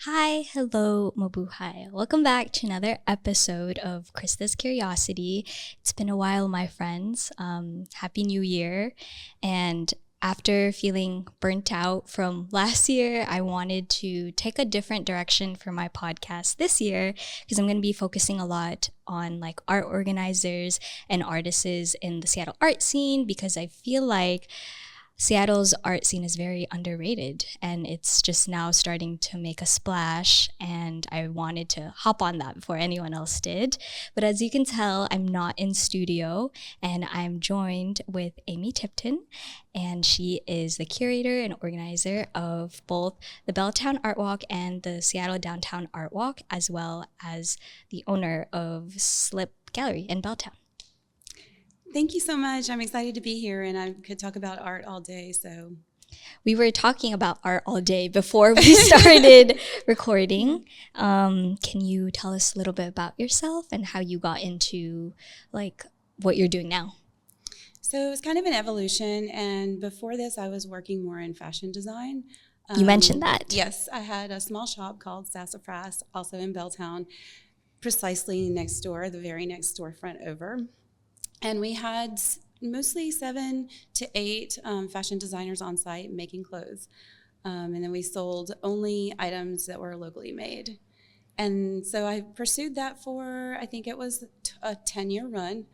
Hi, hello, mabuhay. Welcome back to another episode of Krista's Curiosity. It's been a while, my friends. Happy New Year. And after feeling burnt out from last year, I wanted to take a different direction for my podcast this year because I'm going to be focusing a lot on like art organizers and artists in the Seattle art scene because I feel like Seattle's art scene is very underrated and it's just now starting to make a splash, and I wanted to hop on that before anyone else did. But as you can tell, I'm not in studio and I'm joined with Amy Tipton, and she is the curator and organizer of both the Belltown Art Walk and the Seattle Downtown Art Walk, as well as the owner of Slip Gallery in Belltown. Thank you so much. I'm excited to be here, and I could talk about art all day. So, we were talking about art all day before we started recording. Can you tell us a little bit about yourself and how you got into like what you're doing now? So it was kind of an evolution, and before this, I was working more in fashion design. You mentioned that. Yes, I had a small shop called Sassafras, also in Belltown, precisely next door, the very next storefront over. And we had mostly 7 to 8 fashion designers on site making clothes. And then we sold only items that were locally made. And so I pursued that for, I think it was a 10-year run.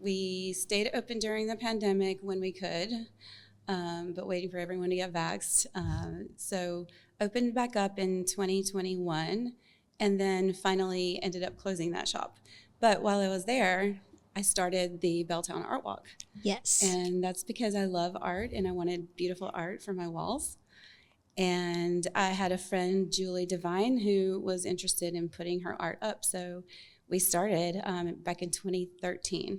We stayed open during the pandemic when we could, but waiting for everyone to get vaxxed. So opened back up in 2021, and then finally ended up closing that shop. But while I was there, I started the Belltown Art Walk. Yes. And that's because I love art and I wanted beautiful art for my walls. And I had a friend, Julie Devine, who was interested in putting her art up. So we started back in 2013.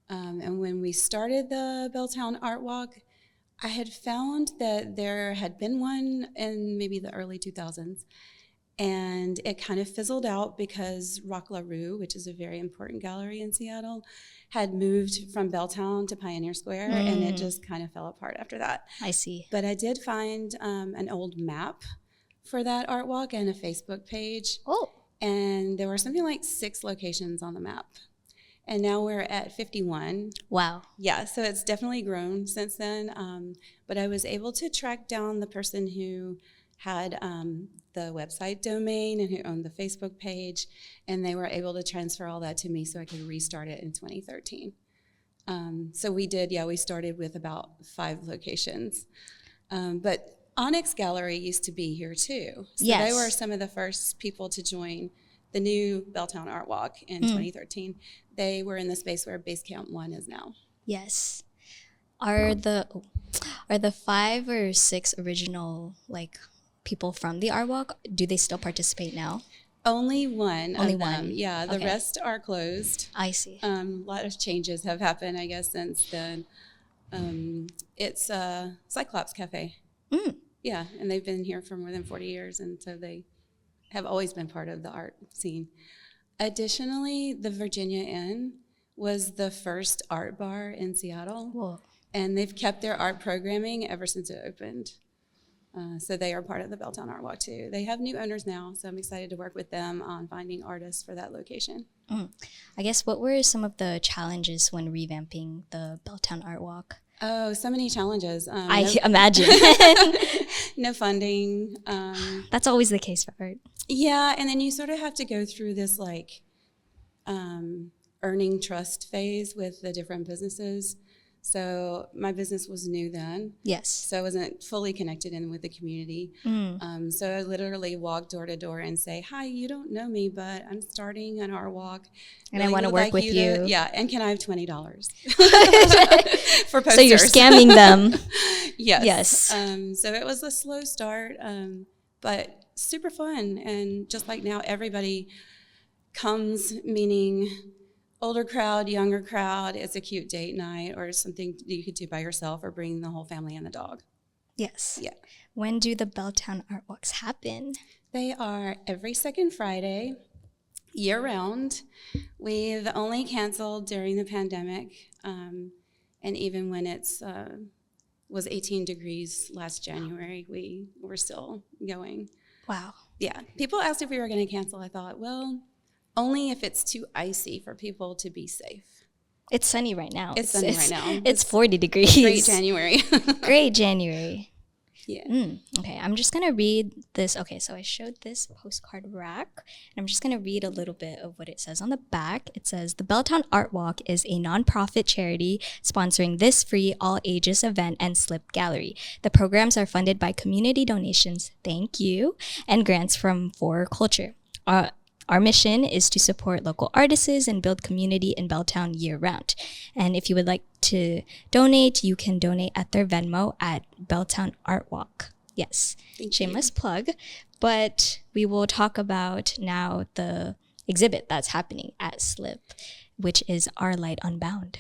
And when we started the Belltown Art Walk, I had found that there had been one in maybe the early 2000s. And it kind of fizzled out because Rock La Rue, which is a very important gallery in Seattle, had moved from Belltown to Pioneer Square, and it just kind of fell apart after that. I see. But I did find an old map for that art walk and a Facebook page. Oh. And there were something like 6 locations on the map. And now we're at 51. Wow. Yeah, so it's definitely grown since then. But I was able to track down the person who had the website domain and who owned the Facebook page, and they were able to transfer all that to me so I could restart it in 2013. So we did, we started with about 5 locations. But Onyx Gallery used to be here too. So yes. They were some of the first people to join the new Belltown Art Walk in 2013. They were in the space where Base Camp 1 is now. Yes. Are the 5 or 6 original like people from the Art Walk, do they still participate now? Only one. Only one. Yeah, the okay. rest are closed. I see. A lot of changes have happened, I guess, since then. It's a Cyclops Cafe. Yeah, and they've been here for more than 40 years, and so they have always been part of the art scene. Additionally, the Virginia Inn was the first art bar in Seattle. Whoa. And they've kept their art programming ever since it opened. So they are part of the Belltown Art Walk too. They have new owners now, so I'm excited to work with them on finding artists for that location. I guess what were some of the challenges when revamping the Belltown Art Walk? Oh, so many challenges. I imagine. No funding. That's always the case for art. Yeah, and then you sort of have to go through this like earning trust phase with the different businesses. So my business was new then. Yes. So I wasn't fully connected in with the community. So I literally walk door to door and say, hi, you don't know me, but I'm starting an art walk. And I want to work with you. Yeah, and can I have $20 for posters? So you're scamming them. Yes. Yes. So it was a slow start, but super fun. And just like now, everybody comes, meaning older crowd, younger crowd. It's a cute date night or something you could do by yourself or bring the whole family and the dog. Yes. Yeah. When do the Belltown Art Walks happen? They are every second Friday, year-round. We've only canceled during the pandemic, and even when it's was 18 degrees last January, we were still going. Wow. Yeah. People asked if we were going to cancel. I thought, well, only if it's too icy for people to be safe. It's sunny right now. It's sunny right now. It's 40 degrees. Great January. Great January. Yeah. Okay, I'm just going to read this. Okay, so I showed this postcard rack, and I'm just going to read a little bit of what it says on the back. It says, the Belltown Art Walk is a nonprofit charity sponsoring this free all-ages event and slip gallery. The programs are funded by community donations, thank you, and grants from For Culture. Our mission is to support local artists and build community in Belltown year-round. And if you would like to donate, you can donate at their Venmo at Belltown Art Walk. Yes, shameless plug. But we will talk about now the exhibit that's happening at Slip, which is Our Light Unbound.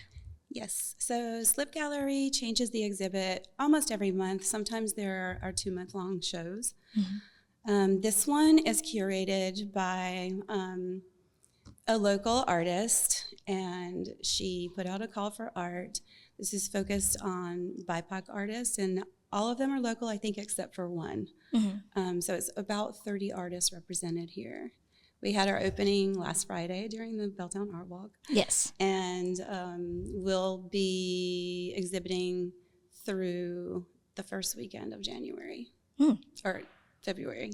Yes. So Slip Gallery changes the exhibit almost every month. Sometimes there are 2-month-long shows. Mm-hmm. This one is curated by a local artist, and she put out a call for art. This is focused on BIPOC artists, and all of them are local, I think, except for one. Mm-hmm. So it's about 30 artists represented here. We had our opening last Friday during the Belltown Art Walk. Yes. And we'll be exhibiting through the first weekend of January. Or February.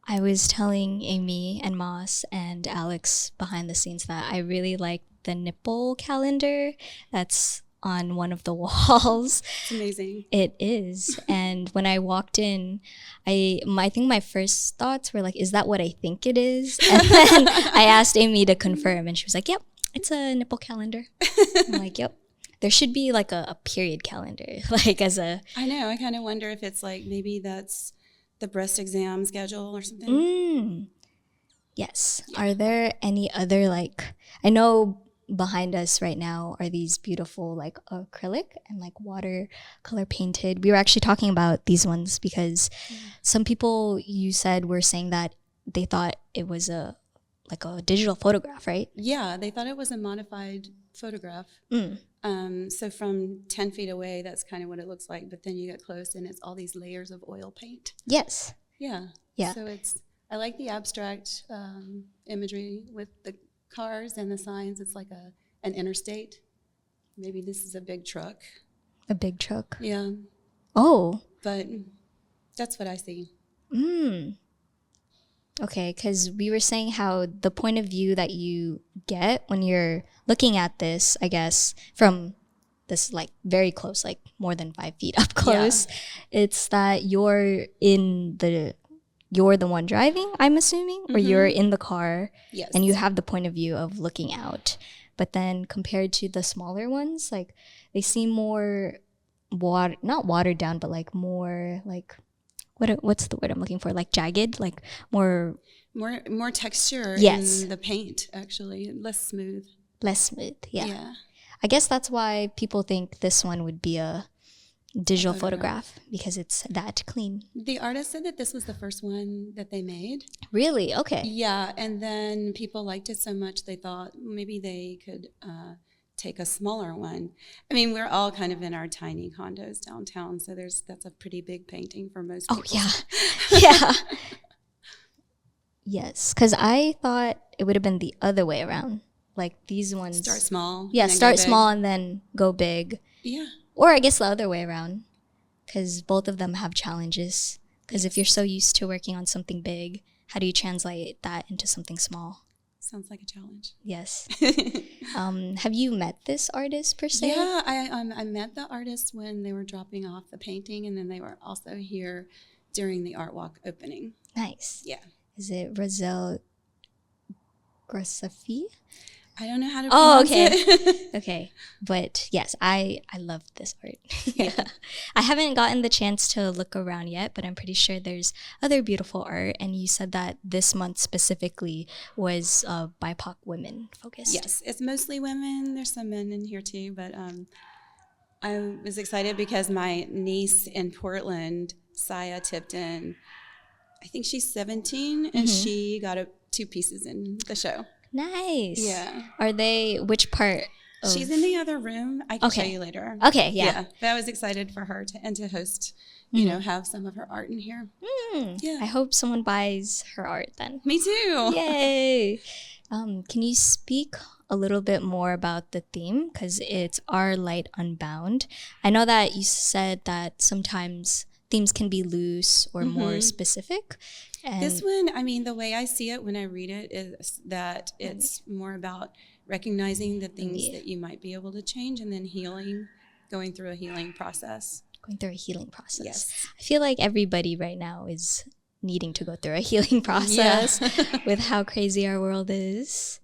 I was telling Amy and Moss and Alex behind the scenes that I really like the nipple calendar that's on one of the walls. It's amazing. It is. And when I walked in, I think my first thoughts were like, is that what I think it is? And then I asked Amy to confirm, and she was like, yep, it's a nipple calendar. I'm like, yep. There should be like a period calendar, like as a... I know. I kind of wonder if it's like maybe that's the breast exam schedule or something. Yes. Yeah. Are there any other, like, I know behind us right now are these beautiful like acrylic and like watercolor painted. We were actually talking about these ones because some people you said were saying that they thought it was a digital photograph, right? Yeah, they thought it was a modified photograph. So from 10 feet away, that's kind of what it looks like. But then you get close and it's all these layers of oil paint. Yes. Yeah. Yeah. So I like the abstract imagery with the cars and the signs. It's like an interstate. Maybe this is a big truck. A big truck? Yeah. Oh. But that's what I see. Okay, because we were saying how the point of view that you get when you're looking at this, I guess, from this like very close, like more than 5 feet up close, it's that you're the one driving, I'm assuming, or you're in the car, yes, and you have the point of view of looking out. But then compared to the smaller ones, like they seem more not watered down, but like more like what's the word I'm looking for? Like jagged, like more texture yes. in the paint, actually, less smooth. Less smooth, yeah. I guess that's why people think this one would be a digital photograph because it's that clean. The artist said that this was the first one that they made. Really? Okay. Yeah, and then people liked it so much they thought maybe they could take a smaller one. I mean, we're all kind of in our tiny condos downtown, so that's a pretty big painting for most people. Oh, yeah. Yeah. Yes, because I thought it would have been the other way around. Like these ones. Start small. Yeah, start small and then go big. Yeah. Or I guess the other way around, because both of them have challenges. Because if you're so used to working on something big, how do you translate that into something small? Sounds like a challenge. Yes. Have you met this artist per se? Yeah, I met the artist when they were dropping off the painting, and then they were also here during the Art Walk opening. Nice. Yeah. Is it Roselle Grossafi? I don't know how to pronounce it. Okay. But yes, I love this art. Yeah. I haven't gotten the chance to look around yet, but I'm pretty sure there's other beautiful art. And you said that this month specifically was BIPOC women focused. Yes, it's mostly women. There's some men in here too, but I was excited because my niece in Portland, Saya Tipton, I think she's 17, and she got 2 pieces in the show. Nice. Yeah. Are they, which part She's in the other room. I can show Okay. you later. Okay, yeah. But I was excited for her to host, have some of her art in here. Yeah. I hope someone buys her art then. Me too. Yay! Can you speak a little bit more about the theme? Because it's Our Light Unbound. I know that you said that sometimes themes can be loose or more specific. And This one, I mean, the way I see it when I read it is that it's more about recognizing the things that you might be able to change and then healing, going through a healing process. going through a healing process. Yes. I feel like everybody right now is needing to go through a healing process with how crazy our world is.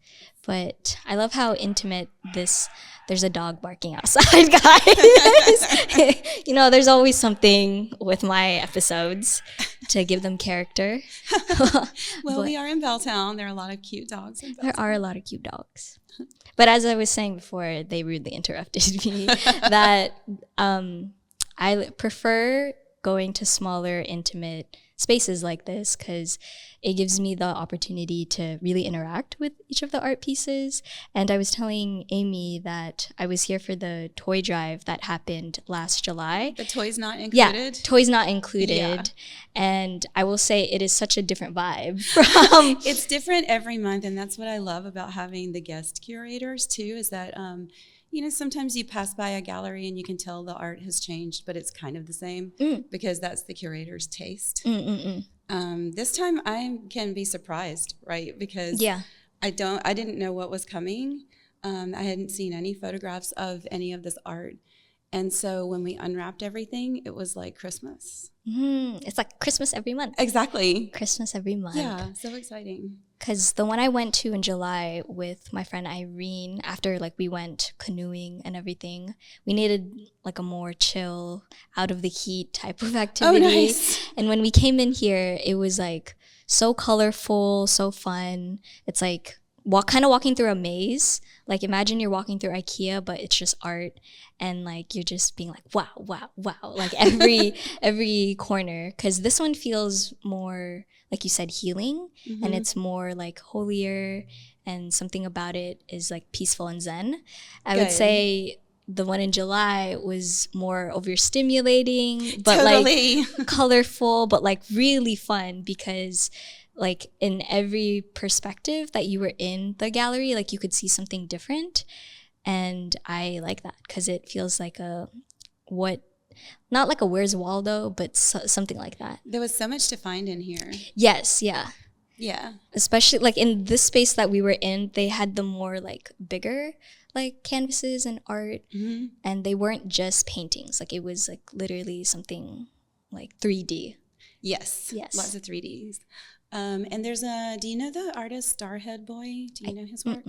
But I love how intimate there's a dog barking outside, guys. There's always something with my episodes to give them character. Well, we are in Belltown. There are a lot of cute dogs in Belltown. There are a lot of cute dogs. But as I was saying before, they rudely interrupted me, that I prefer going to smaller, intimate spaces like this because it gives me the opportunity to really interact with each of the art pieces. And I was telling Amy that I was here for the toy drive that happened last July. The toys not included? Yeah, toys not included. Yeah. And I will say it is such a different vibe. It's different every month, and that's what I love about having the guest curators too, is that sometimes you pass by a gallery and you can tell the art has changed, but it's kind of the same because that's the curator's taste. This time I can be surprised, right? Because I didn't know what was coming. I hadn't seen any photographs of any of this art. And so when we unwrapped everything, it was like Christmas. It's like Christmas every month. Exactly. Christmas every month. Yeah, so exciting. Because the one I went to in July with my friend Irene, after we went canoeing and everything, we needed a more chill, out of the heat type of activity. Oh, nice. And when we came in here, it was so colorful, so fun. It's kind of walking through a maze. Imagine you're walking through IKEA, but it's just art, and you're just being wow, wow, wow, every corner. Because this one feels more, like you said, healing, and it's more holier, and something about it is peaceful and zen. I would say the one in July was more overstimulating, but totally. Colorful, but really fun because in every perspective that you were in the gallery, you could see something different. And I like that because it feels not like a Where's Waldo, but something like that. There was so much to find in here. Yes, yeah. Yeah. Especially in this space that we were in, they had the more bigger canvases and art, and they weren't just paintings. It was literally something 3D. Yes. Lots of 3Ds. And there's do you know the artist Starhead Boy? Do you know his work?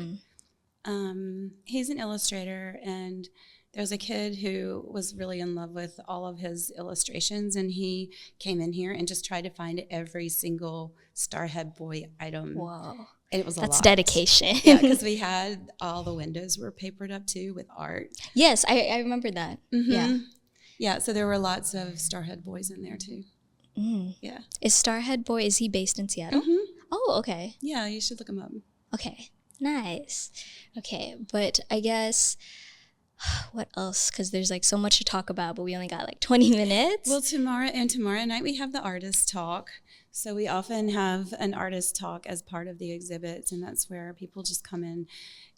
He's an illustrator, and there's a kid who was really in love with all of his illustrations, and he came in here and just tried to find every single Starhead Boy item. Whoa. It was a lot. That's dedication. Yeah, because we had all the windows were papered up too with art. Yes, I remember that. Yeah. Yeah, so there were lots of Starhead Boys in there too. Yeah. Is Starhead Boy, is he based in Seattle? Oh, okay. Yeah, you should look him up. Okay, nice. Okay, but I guess, what else? Because there's so much to talk about, but we only got 20 minutes. Well, tomorrow night we have the artist talk. So we often have an artist talk as part of the exhibits, and that's where people just come in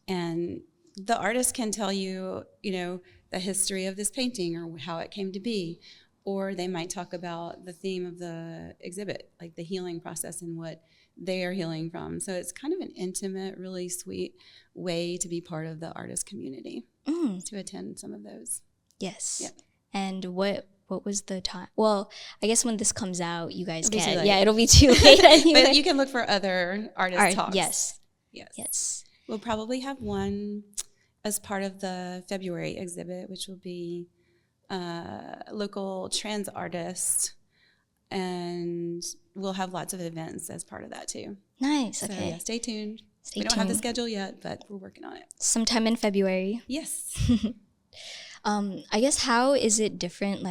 and the artist can tell you, the history of this painting or how it came to be. Or they might talk about the theme of the exhibit, the healing process and what they are healing from. So it's kind of an intimate, really sweet way to be part of the artist community, to attend some of those. Yes. Yeah. And what was the time? Well, I guess when this comes out, you guys It'll can. Yeah, it'll be too late anyway. But you can look for other artist talks. Yes. We'll probably have one as part of the February exhibit, which will be local trans artist, and we'll have lots of events as part of that too. Nice. So, okay. Yeah, stay tuned. We don't have the schedule yet, but we're working on it. Sometime in February. Yes. I guess how is it different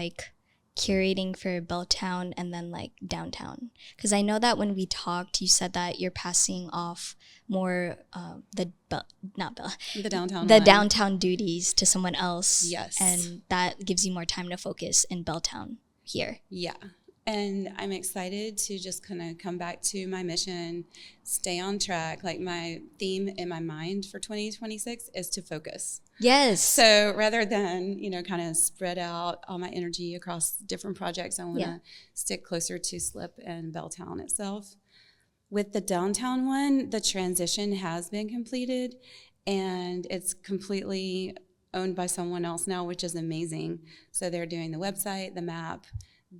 curating for Belltown and then like downtown? Because I know that when we talked, you said that you're passing off more the downtown duties to someone else. Yes. And that gives you more time to focus in Belltown here. Yeah. And I'm excited to just kind of come back to my mission, stay on track. Like my theme in my mind for 2026 is to focus. Yes. So rather than, kind of spread out all my energy across different projects, I want to stick closer to Slip and Belltown itself. With the downtown one, the transition has been completed and it's completely owned by someone else now, which is amazing. So they're doing the website, the map,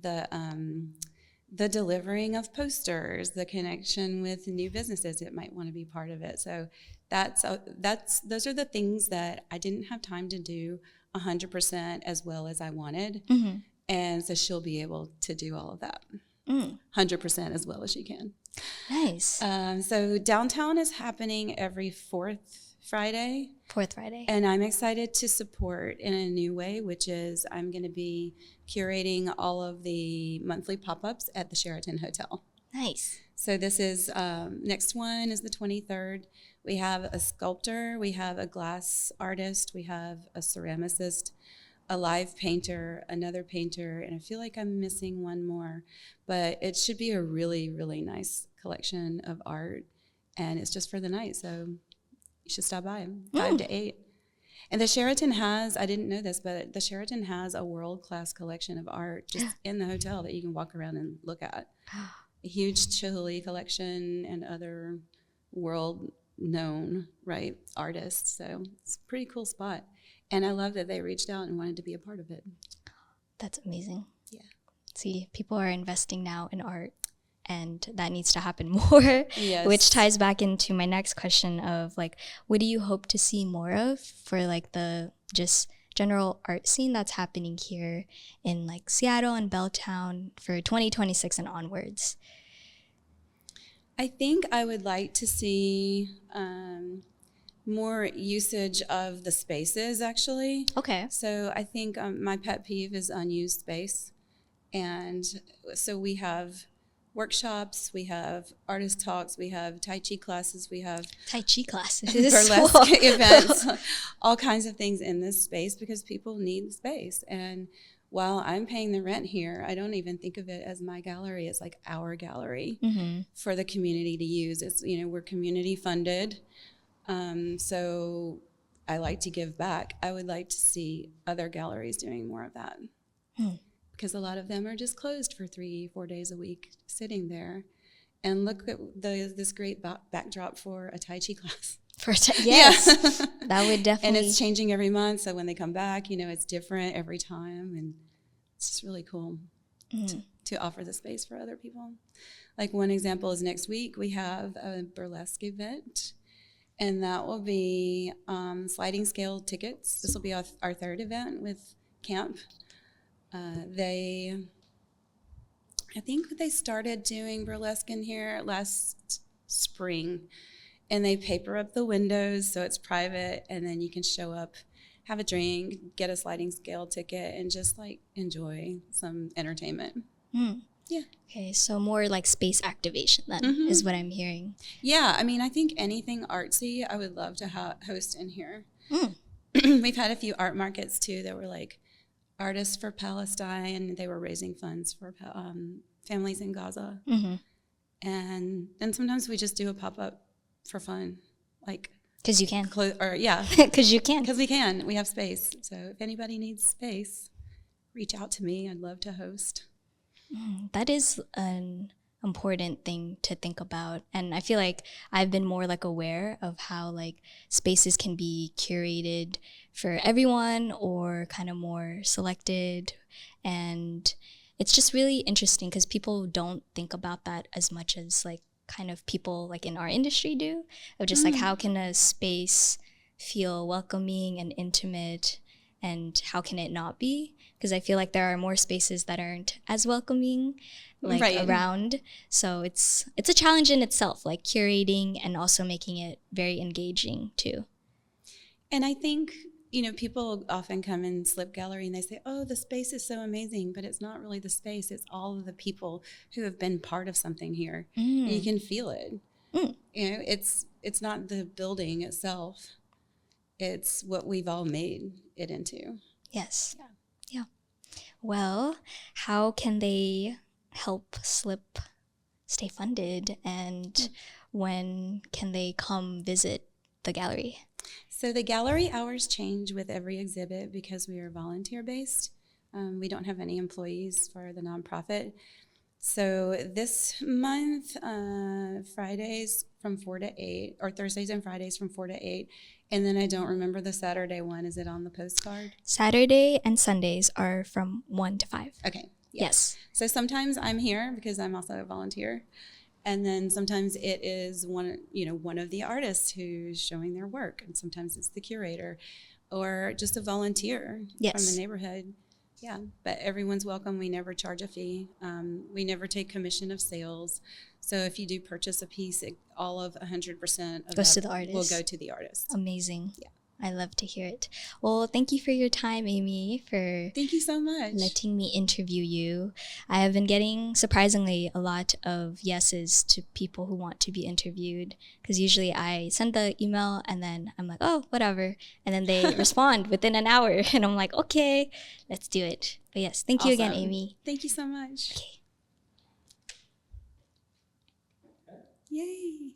the delivering of posters, the connection with new businesses that might want to be part of it. So those are the things that I didn't have time to do 100% as well as I wanted. Mm-hmm. And so she'll be able to do all of that 100% as well as she can. Nice. So downtown is happening every fourth Friday. And I'm excited to support in a new way, which is I'm going to be curating all of the monthly pop-ups at the Sheraton Hotel. Nice. So this is, next one is the 23rd. We have a sculptor, we have a glass artist, we have a ceramicist, a live painter, another painter, and I feel like I'm missing one more. But it should be a really, really nice collection of art, and it's just for the night, so you should stop by 5 to 8. And the Sheraton has, I didn't know this, but the Sheraton has a world-class collection of art just in the hotel that you can walk around and look at. A huge Chile collection and other world-known, artists. So it's a pretty cool spot. And I love that they reached out and wanted to be a part of it. That's amazing. Yeah. See, people are investing now in art. And that needs to happen more, yes. Which ties back into my next question of like, what do you hope to see more of for like the just general art scene that's happening here in like Seattle and Belltown for 2026 and onwards? I think I would like to see more usage of the spaces, actually. Okay. So I think my pet peeve is unused space. And so we have workshops, we have artist talks, we have Tai Chi classes, we have burlesque events, all kinds of things in this space because people need space. And while I'm paying the rent here, I don't even think of it as my gallery. It's like our gallery for the community to use. It's, we're community funded. So I like to give back. I would like to see other galleries doing more of that. Because a lot of them are just closed for 3-4 days a week, sitting there. And look at this great backdrop for a Tai Chi class. Yes, that would definitely. And it's changing every month, so when they come back, it's different every time, and it's just really cool to offer the space for other people. Like one example is next week we have a burlesque event, and that will be sliding scale tickets. This will be our third event with camp. I think they started doing burlesque in here last spring, and they paper up the windows so it's private, and then you can show up, have a drink, get a sliding scale ticket, and just like enjoy some entertainment. Yeah. Okay, so more like space activation then is what I'm hearing. Yeah, I mean, I think anything artsy I would love to host in here. We've had a few art markets too that were like Artists for Palestine. They were raising funds for families in Gaza. And then sometimes we just do a pop-up for fun. Like, because you can. Because you can. Because we can. We have space. So if anybody needs space, reach out to me. I'd love to host. That is an important thing to think about. And I feel like I've been more like aware of how like spaces can be curated for everyone or kind of more selected. And it's just really interesting because people don't think about that as much as like kind of people like in our industry do, of just like how can a space feel welcoming and intimate, and how can it not be? Because I feel like there are more spaces that aren't as welcoming around. So it's a challenge in itself, like curating and also making it very engaging too. And I think, people often come in Slip Gallery and they say, oh, the space is so amazing, but it's not really the space. It's all of the people who have been part of something here. And you can feel it. It's not the building itself. It's what we've all made it into. Yes. Yeah. Well, how can they help Slip stay funded, and when can they come visit the gallery? So the gallery hours change with every exhibit because we are volunteer-based. We don't have any employees for the nonprofit. So this month, Fridays from 4 to 8, or Thursdays and Fridays from 4 to 8. And then I don't remember the Saturday one. Is it on the postcard? Saturday and Sundays are from 1 to 5. Okay. Yes. So sometimes I'm here because I'm also a volunteer. And then sometimes it is one of the artists who's showing their work. And sometimes it's the curator or just a volunteer from the neighborhood. Yeah, but everyone's welcome. We never charge a fee. We never take commission of sales. So if you do purchase a piece, all of 100% of goes to that the artist. Will go to the artist. Amazing. Yeah. I love to hear it. Well, thank you for your time, Amy, for Thank you so much. letting me interview you. I have been getting, surprisingly, a lot of yeses to people who want to be interviewed, because usually I send the email and then I'm like, oh, whatever. And then they respond within an hour and I'm like, okay, let's do it. But yes, thank you again, Amy. Thank you so much. Okay. Yay.